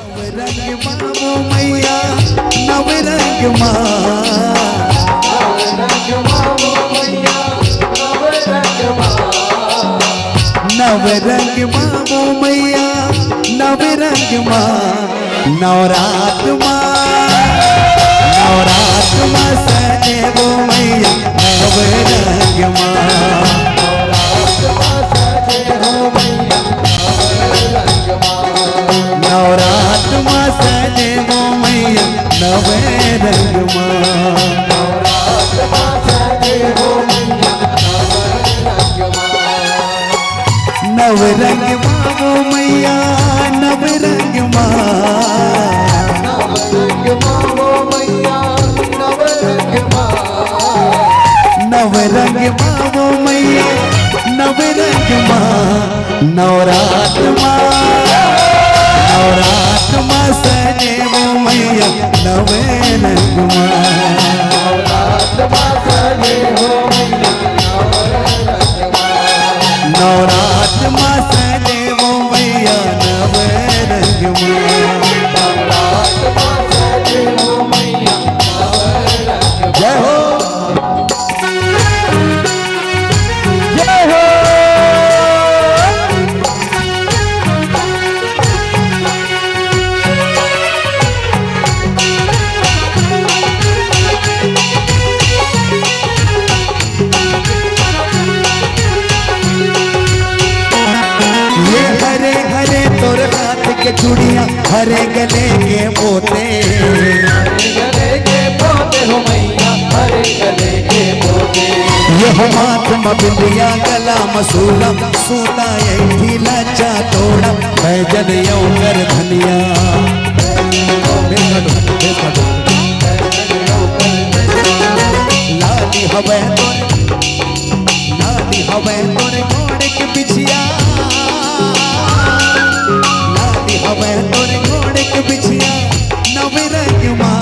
नवरंग मामो मैया नवरंग माँ नवरंग मामो मैया नवरंग माँ नवरात माँ सने वो मैया नवरंग माँ नवरात माँ सने वो मैया नवरंग माँ नवरंग माँ वो मैया नवरंग माँ नवरंग माँ वो मैया नवरंग माँ नवरात माँ सने वो मैया नवरंग माँ नवरात माँ सने वो मैया नवरंग माँ जय हो जय हो ये हरे हरे तोर हाथ के चूड़ियां हरे गले के मोते हो मैया हरे गले के मोते यह माथ बिंदिया गला मसूला सूता यही लाचा तोड़ा भजन यो कर धनिया लाली हवे तोरे घोड़े के बिछिया लाली हवे तोरे घोड़े के बिछिया नवरंग माँ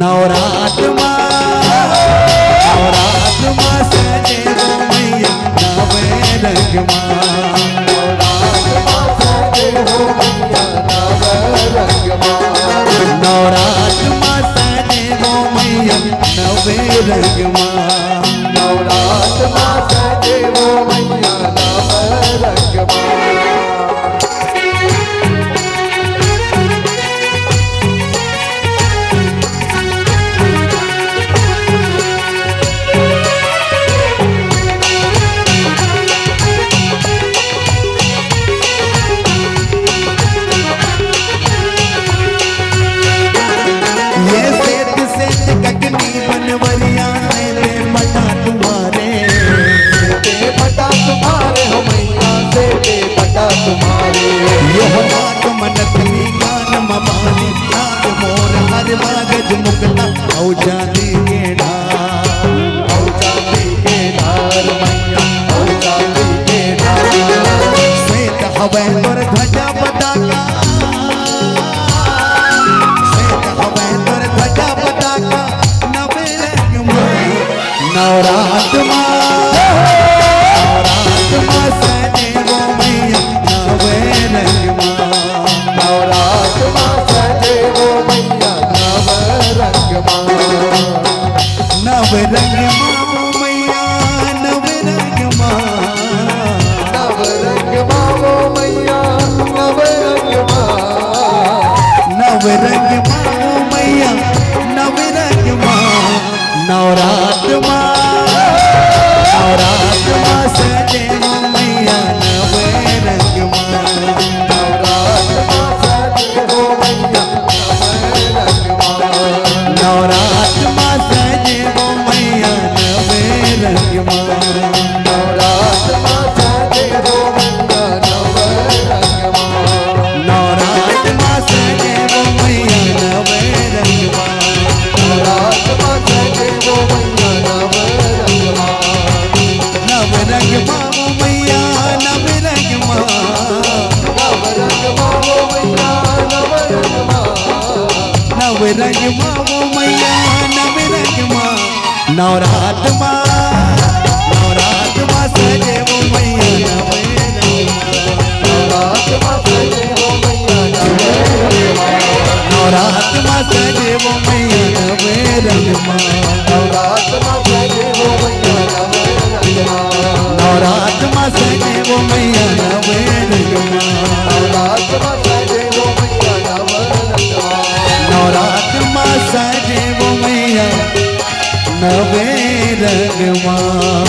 नवरात माँ सने वो मैया नवरंग माँ नवरात माँ सने वो मैया नवरंग माँ नवरात माँ सने वो मैया नवरंग माँ नवरंग माँ वो मैया नवरंग माँ नवरंग माँ वो मैया नवरंग माँ नवरात माँ सने वो मैया नवरंग माँ नवरात माँ सने वो मैया नवरंग माँ नवरात माँ सने वो मैया नवरंग माँ नवरंग माँ वो मैया नवरंग माँ नवरंग माँ वो मैया नवरंग माँ नवरात माँ सजे वो मैया नवरंग माँ सजे वो मैया नवे रंग माँ नवरात में सजे वो मैया नवे रंग माँ नवरात माँ सजे वो मैया नवे रंग माँ नवरात में सजे वो मैया नवे रंग माँ नवरात माँ सजे वो मैया नवे रंग माँ